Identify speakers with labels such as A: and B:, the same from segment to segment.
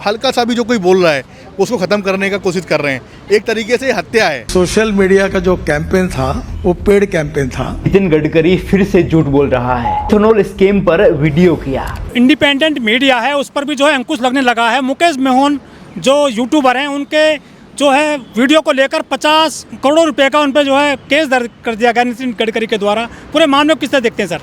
A: हल्का सा भी जो कोई बोल रहा है उसको ख़त्म करने का कोशिश कर रहे हैं। एक तरीके से हत्या है।
B: सोशल मीडिया का जो कैंपेन था वो पेड कैंपेन था।
C: नितिन गडकरी फिर से झूठ बोल रहा है। इथेनॉल स्कीम पर वीडियो किया।
D: इंडिपेंडेंट मीडिया है उस पर भी जो है अंकुश लगने लगा है। मुकेश मेहन जो यूट्यूबर हैं उनके जो है वीडियो को लेकर 50 करोड़ रुपए का उन पर जो है केस दर्ज कर दिया गया नितिन गडकरी के द्वारा। पूरे मामले को किस तरह देखते हैं सर?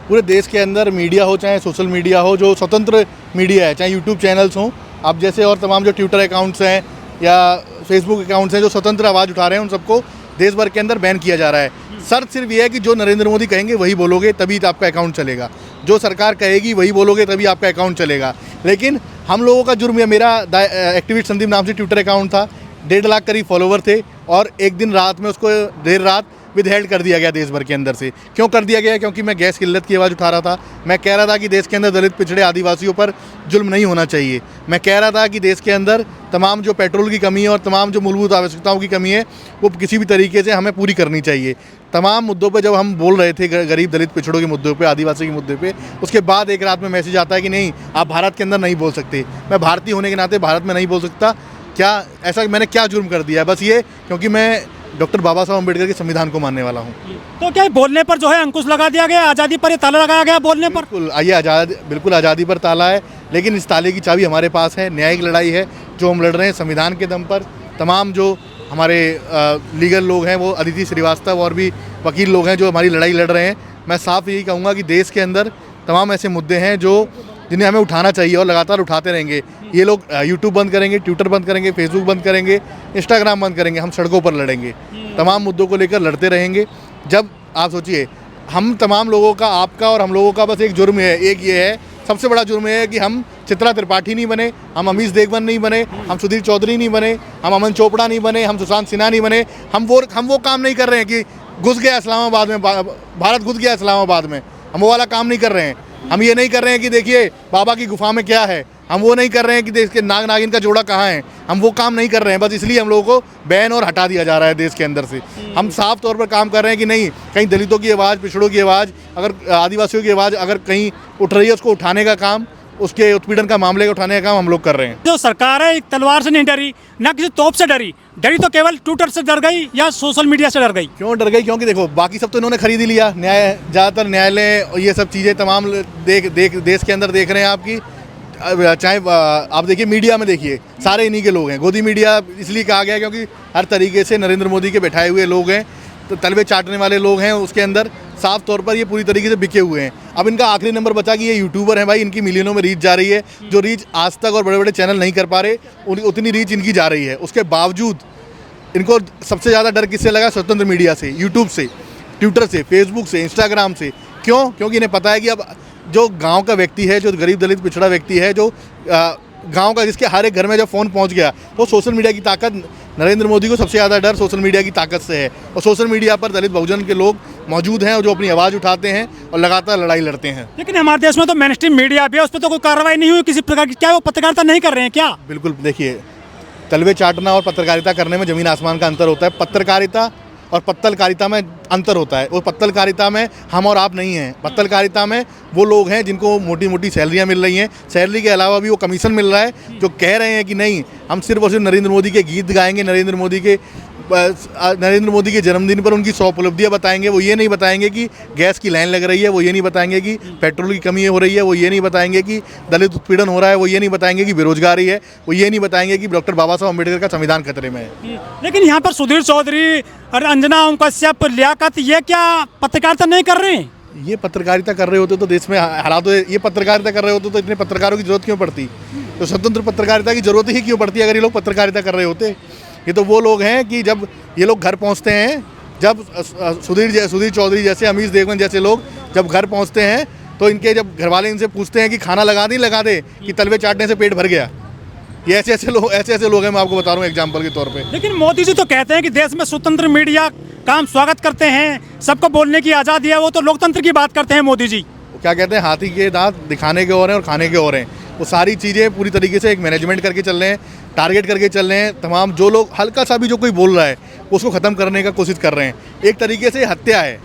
A: पूरे देश के अंदर मीडिया हो चाहे सोशल मीडिया हो, जो स्वतंत्र मीडिया है, चाहे यूट्यूब चैनल्स हों आप जैसे, और तमाम जो ट्विटर अकाउंट्स हैं या फेसबुक अकाउंट्स हैं जो स्वतंत्र आवाज़ उठा रहे हैं, उन सबको देश भर के अंदर बैन किया जा रहा है। शर्त सिर्फ ये है कि जो नरेंद्र मोदी कहेंगे वही बोलोगे तभी आपका अकाउंट चलेगा, जो सरकार कहेगी वही बोलोगे तभी आपका अकाउंट चलेगा। लेकिन हम लोगों का जुर्म, मेरा एक्टिविस्ट संदीप नाम से ट्विटर अकाउंट था, 1.5 लाख करीब फॉलोवर थे, और एक दिन रात में उसको देर रात विदहेल्ड कर दिया गया देश भर के अंदर से। क्यों कर दिया गया? क्योंकि मैं गैस किल्लत की आवाज़ उठा रहा था। मैं कह रहा था कि देश के अंदर दलित, पिछड़े, आदिवासियों पर जुल्म नहीं होना चाहिए। मैं कह रहा था कि देश के अंदर तमाम जो पेट्रोल की कमी है और तमाम जो मूलभूत आवश्यकताओं की कमी है वो किसी भी तरीके से हमें पूरी करनी चाहिए। तमाम मुद्दों पे जब हम बोल रहे थे, गरीब, दलित, पिछड़ों के मुद्दों पे, आदिवासी के मुद्दे पे, उसके बाद एक रात में मैसेज आता है कि नहीं, आप भारत के अंदर नहीं बोल सकते। मैं भारतीय होने के नाते भारत में नहीं बोल सकता। क्या ऐसा मैंने क्या जुर्म कर दिया है? बस ये क्योंकि मैं डॉक्टर बाबा साहब अम्बेडकर के संविधान को मानने वाला हूँ।
D: तो क्या बोलने पर जो है अंकुश लगा दिया गया, आज़ादी पर ये ताला लगाया गया बोलने पर?
A: बिल्कुल आज़ादी पर ताला है, लेकिन इस ताले की चाबी हमारे पास है। न्यायिक लड़ाई है जो हम लड़ रहे हैं संविधान के दम पर। तमाम जो हमारे लीगल लोग हैं, वो अदिति श्रीवास्तव और भी वकील लोग हैं जो हमारी लड़ाई लड़ रहे हैं। मैं साफ यही कहूँगा कि देश के अंदर तमाम ऐसे मुद्दे हैं जो जिन्हें हमें उठाना चाहिए और लगातार उठाते रहेंगे। ये लोग यूट्यूब बंद करेंगे, ट्विटर बंद करेंगे, फेसबुक बंद करेंगे, इंस्टाग्राम बंद करेंगे, हम सड़कों पर लड़ेंगे, तमाम मुद्दों को लेकर लड़ते रहेंगे। जब आप सोचिए, हम तमाम लोगों का, आपका और हम लोगों का बस एक जुर्म है, एक ये है, सबसे बड़ा जुर्म है कि हम चित्रा त्रिपाठी नहीं बने, हम अमीश देवगन नहीं बने, हम सुधीर चौधरी नहीं बने, हम अमन चोपड़ा नहीं बने, हम सुशांत सिन्हा नहीं बने। हम वो काम नहीं कर रहे हैं कि घुस गया इस्लामाबाद में, भारत घुस गया इस्लामाबाद में, हम वो वाला काम नहीं कर रहे हैं। हम ये नहीं कर रहे हैं कि देखिए बाबा की गुफा में क्या है, हम वो नहीं कर रहे हैं कि देश के नाग नागिन का जोड़ा कहाँ है, हम वो काम नहीं कर रहे हैं। बस इसलिए हम लोगों को बैन और हटा दिया जा रहा है देश के अंदर से। हम साफ तौर पर काम कर रहे हैं कि नहीं, कहीं दलितों की आवाज़, पिछड़ों की आवाज़, अगर आदिवासियों की आवाज़ अगर कहीं उठ रही है, उसको उठाने का काम, उसके उत्पीड़न का मामले को उठाने का काम हम लोग कर रहे हैं।
D: जो सरकार है एक तलवार से नहीं डरी, ना किसी तोप से डरी तो केवल ट्विटर से डर गई या सोशल मीडिया से डर गई।
A: क्यों डर गई? क्योंकि देखो बाकी सब तो इन्होंने खरीद ही लिया। ज़्यादातर न्यायालय ये सब चीज़ें तमाम देश के अंदर देख रहे हैं आपकी। चाहे आप देखिए मीडिया में, देखिए सारे इन्हीं के लोग हैं। गोदी मीडिया इसलिए कहा गया क्योंकि हर तरीके से नरेंद्र मोदी के बैठाए हुए लोग हैं, तो तलवे चाटने वाले लोग हैं उसके अंदर। साफ तौर पर ये पूरी तरीके से बिके हुए हैं। अब इनका आखिरी नंबर बचा कि ये यूट्यूबर हैं भाई, इनकी मिलियनों में रीच जा रही है। जो रीच आज तक और बड़े बड़े चैनल नहीं कर पा रहे, उतनी रीच इनकी जा रही है। उसके बावजूद इनको सबसे ज़्यादा डर किससे लगा? स्वतंत्र मीडिया से, यूट्यूब से, ट्विटर से, फेसबुक से, इंस्टाग्राम से। क्यों? क्योंकि इन्हें पता है कि अब जो गांव का व्यक्ति है, जो गरीब, दलित, पिछड़ा व्यक्ति है, जो गांव का, जिसके हर एक घर में जब फ़ोन पहुंच गया, तो सोशल मीडिया की ताकत, नरेंद्र मोदी को सबसे ज़्यादा डर सोशल मीडिया की ताकत से है। और सोशल मीडिया पर दलित बहुजन के लोग मौजूद हैं और जो अपनी आवाज़ उठाते हैं और लगातार लड़ाई लड़ते हैं।
D: लेकिन हमारे देश में तो मेनस्ट्रीम मीडिया भी है, उस पर तो कोई कार्रवाई नहीं हुई किसी प्रकार की। क्या वो पत्रकारिता नहीं कर रहे हैं क्या?
A: बिल्कुल, देखिए तलवे चाटना और पत्रकारिता करने में ज़मीन आसमान का अंतर होता है। पत्रकारिता और पत्तलकारिता में अंतर होता है। और पत्तलकारिता में हम और आप नहीं हैं। पत्तलकारिता में वो लोग हैं जिनको मोटी मोटी सैलरियाँ मिल रही हैं, सैलरी के अलावा भी वो कमीशन मिल रहा है, जो कह रहे हैं कि नहीं, हम सिर्फ और सिर्फ नरेंद्र मोदी के गीत गाएंगे, नरेंद्र मोदी के जन्मदिन पर उनकी 100 उपलब्धियाँ बताएंगे। वो ये नहीं बताएंगे कि गैस की लाइन लग रही है, वो ये नहीं बताएंगे कि पेट्रोल की कमी हो रही है, वो ये नहीं बताएंगे कि दलित उत्पीड़न हो रहा है, वो ये नहीं बताएंगे कि बेरोजगारी है, वो ये नहीं बताएंगे कि डॉक्टर बाबा साहब अम्बेडकर का संविधान खतरे में है।
D: लेकिन यहाँ पर सुधीर चौधरी और अंजना ओम कश्यप, लियाकत, ये क्या पत्रकारिता नहीं कर रहे हैं?
A: ये पत्रकारिता कर रहे होते तो देश में हालात, ये पत्रकारिता कर रहे होते तो इतने पत्रकारों की जरूरत क्यों पड़ती? तो स्वतंत्र पत्रकारिता की जरूरत ही क्यों पड़ती अगर ये लोग पत्रकारिता कर रहे होते? ये तो वो लोग हैं कि जब ये लोग घर पहुंचते हैं, जब सुधीर चौधरी जैसे, अमीश देवगन जैसे लोग जब घर पहुंचते हैं, तो इनके जब घरवाले इनसे पूछते हैं कि खाना लगा दे कि तलवे चाटने से पेट भर गया। ये ऐसे लोग हैं, मैं आपको बता रहा हूँ एग्जाम्पल के तौर पे।
D: लेकिन मोदी जी तो कहते हैं कि देश में स्वतंत्र मीडिया का हम स्वागत करते हैं, सबको बोलने की आज़ादी है। वो तो लोकतंत्र की बात करते हैं मोदी जी।
A: वो क्या कहते हैं, हाथी के दांत दिखाने के और हैं और खाने के और हैं। वो सारी चीज़ें पूरी तरीके से एक मैनेजमेंट करके चल रहे हैं, टारगेट करके चल रहे हैं। तमाम जो लोग, हल्का सा भी जो कोई बोल रहा है उसको ख़त्म करने का कोशिश कर रहे हैं। एक तरीके से हत्या है,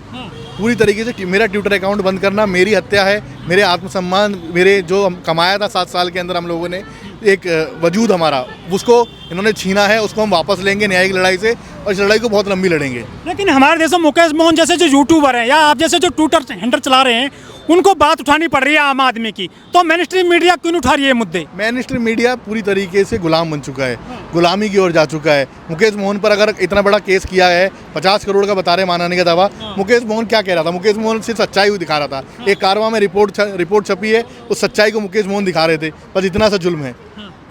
A: पूरी तरीके से। मेरा ट्विटर अकाउंट बंद करना मेरी हत्या है, मेरे आत्मसम्मान, मेरे जो कमाया था 7 साल के अंदर हम लोगों ने, एक वजूद हमारा, उसको इन्होंने छीना है, उसको हम वापस लेंगे न्यायिक लड़ाई से, और इस लड़ाई को बहुत लंबी लड़ेंगे।
D: लेकिन हमारे देश में मुकेश मोहन जैसे जो यूट्यूबर हैं या आप जैसे जो ट्विटर हैंडल चला रहे हैं, उनको बात उठानी पड़ रही है आम आदमी की, तो मेन स्ट्रीम मीडिया क्यों नहीं उठा रही है मुद्दे?
A: मेन स्ट्रीम मीडिया पूरी तरीके से गुलाम बन चुका है, गुलामी की ओर जा चुका है। मुकेश मोहन पर अगर इतना बड़ा केस किया है, 50 करोड़ का बता रहे मानाने का दावा, मुकेश मोहन क्या कह रहा था? मुकेश मोहन सिर्फ सच्चाई दिखा रहा था। एक कारवां में रिपोर्ट छपी है, उस सच्चाई को मुकेश मोहन दिखा रहे थे, बस इतना सा जुल्म है,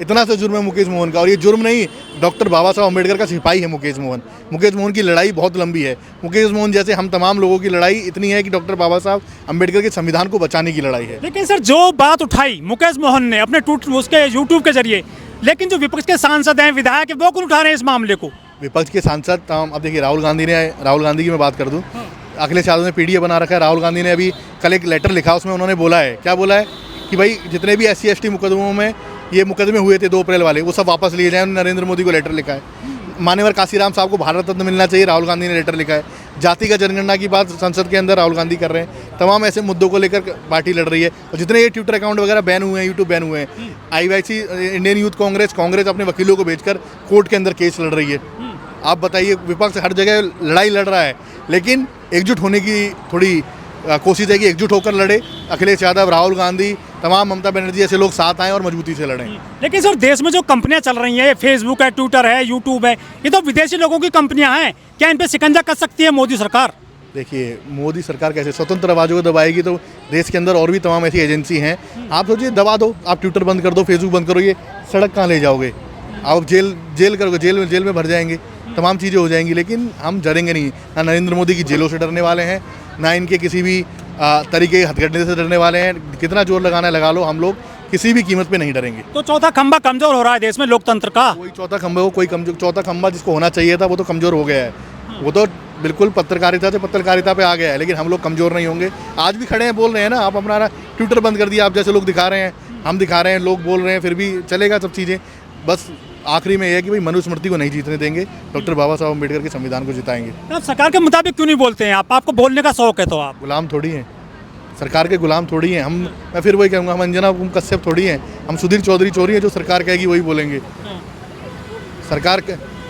A: इतना सा जुर्म है मुकेश मोहन का। और ये जुर्म नहीं, डॉक्टर बाबा साहब अम्बेडकर का सिपाही है मुकेश मोहन। मुकेश मोहन की लड़ाई बहुत लंबी है। मुकेश मोहन जैसे हम तमाम लोगों की लड़ाई इतनी है कि डॉक्टर बाबा साहब अम्बेडकर के संविधान को बचाने की लड़ाई है।
D: लेकिन सर जो बात उठाई मुकेश मोहन ने अपने उसके यूट्यूब के जरिए, लेकिन जो विपक्ष के सांसद हैं, विधायक हैं, वो क्यों उठा रहे हैं इस मामले को?
A: विपक्ष के सांसद अब देखिए, राहुल गांधी की मैं बात कर दूँ, अखिलेश यादव ने पीडीए बना रखा है। राहुल गांधी ने अभी कल एक लेटर लिखा, उसमें उन्होंने बोला है, क्या बोला है कि भाई जितने भी SC ST मुकदमों में ये मुकदमे हुए थे 2 अप्रैल वाले, वो सब वापस लिए जाएं। नरेंद्र मोदी को लेटर लिखा है। मान्यवर काशीराम साहब को भारत रत्न मिलना चाहिए, राहुल गांधी ने लेटर लिखा है। जातिगत जनगणना की बात संसद के अंदर राहुल गांधी कर रहे हैं। तमाम ऐसे मुद्दों को लेकर पार्टी लड़ रही है। और जितने ये ट्विटर अकाउंट वगैरह बैन हुए हैं, यूट्यूब बैन हुए हैं, IYC इंडियन यूथ कांग्रेस अपने वकीलों को भेजकर कोर्ट के अंदर केस लड़ रही है। आप बताइए, विपक्ष हर जगह लड़ाई लड़ रहा है, लेकिन एकजुट होने की थोड़ी कोशिश है कि एकजुट होकर लड़े। अखिलेश यादव, राहुल गांधी, तमाम ममता बनर्जी ऐसे लोग साथ आएँ और मजबूती से लड़ें।
D: लेकिन सर देश में जो कंपनियां चल रही हैं, फेसबुक है, ट्विटर है, यूट्यूब है, ये तो विदेशी लोगों की कंपनियां हैं, क्या इन पे शिकंजा कर सकती है मोदी सरकार?
A: देखिए, मोदी सरकार कैसे स्वतंत्र आवाज़ों को दबाएगी, तो देश के अंदर और भी तमाम ऐसी एजेंसी हैं। आप सोचिए, दबा दो, आप ट्विटर बंद कर दो, फेसबुक बंद करो, ये सड़क कहाँ ले जाओगे? आप जेल करोगे, जेल में भर जाएंगे, तमाम चीज़ें हो जाएंगी। लेकिन हम डरेंगे नहीं, ना नरेंद्र मोदी की जेलों से डरने वाले हैं, ना इनके किसी भी तरीके के हथकंडे से डरने वाले हैं। कितना जोर लगाना है लगा लो, हम लोग किसी भी कीमत पे नहीं डरेंगे।
D: तो चौथा खंभा कमजोर हो रहा है देश में लोकतंत्र का।
A: कोई चौथा खंभा हो, कोई कमजोर, चौथा खंभा जिसको होना चाहिए था वो तो कमज़ोर हो गया है। वो तो बिल्कुल पत्रकारिता से पत्रकारिता पे आ गया है, लेकिन हम लोग कमज़ोर नहीं होंगे। आज भी खड़े हैं, बोल रहे हैं ना, आप अपना ट्विटर बंद कर दिया, आप जैसे लोग दिखा रहे हैं, हम दिखा रहे हैं, लोग बोल रहे हैं, फिर भी चलेगा सब चीज़ें। बस आखिरी में यह है कि भाई मनुस्मृति को नहीं जीतने देंगे, डॉक्टर बाबा साहब अम्बेडकर के संविधान को जिताएंगे।
D: आप सरकार के मुताबिक क्यों नहीं बोलते हैं? आपको बोलने का शौक है तो आप
A: गुलाम थोड़ी हैं, सरकार के गुलाम थोड़ी हैं हम। मैं फिर वही कहूँगा, हम अंजना कश्यप थोड़ी हैं, हम सुधीर चौधरी चोरी हैं, जो सरकार कहेगी वही बोलेंगे। सरकार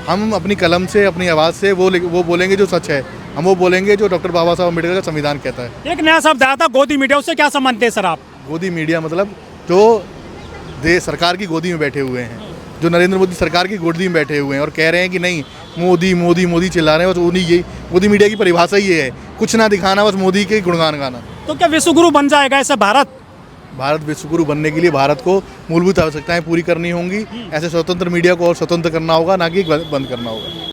A: हम अपनी कलम से, अपनी आवाज़ से वो बोलेंगे जो सच है, हम वो बोलेंगे जो डॉक्टर बाबा साहब अम्बेडकर का संविधान कहता है।
D: एक नया शब्द आया था गोदी मीडिया, उससे क्या समझते हैं सर आप?
A: गोदी मीडिया मतलब जो सरकार की गोदी में बैठे हुए हैं, जो नरेंद्र मोदी सरकार की गोदी में बैठे हुए हैं और कह रहे हैं कि नहीं मोदी मोदी मोदी चिल्ला रहे हैं, बस उन्हीं यही गोदी मीडिया की परिभाषा ये है, कुछ ना दिखाना, बस मोदी के गुणगान गाना।
D: तो क्या विश्वगुरु बन जाएगा ऐसे भारत?
A: भारत विश्वगुरु बनने के लिए भारत को मूलभूत आवश्यकताएं पूरी करनी होंगी। ऐसे स्वतंत्र मीडिया को और स्वतंत्र करना होगा, ना कि बंद करना होगा।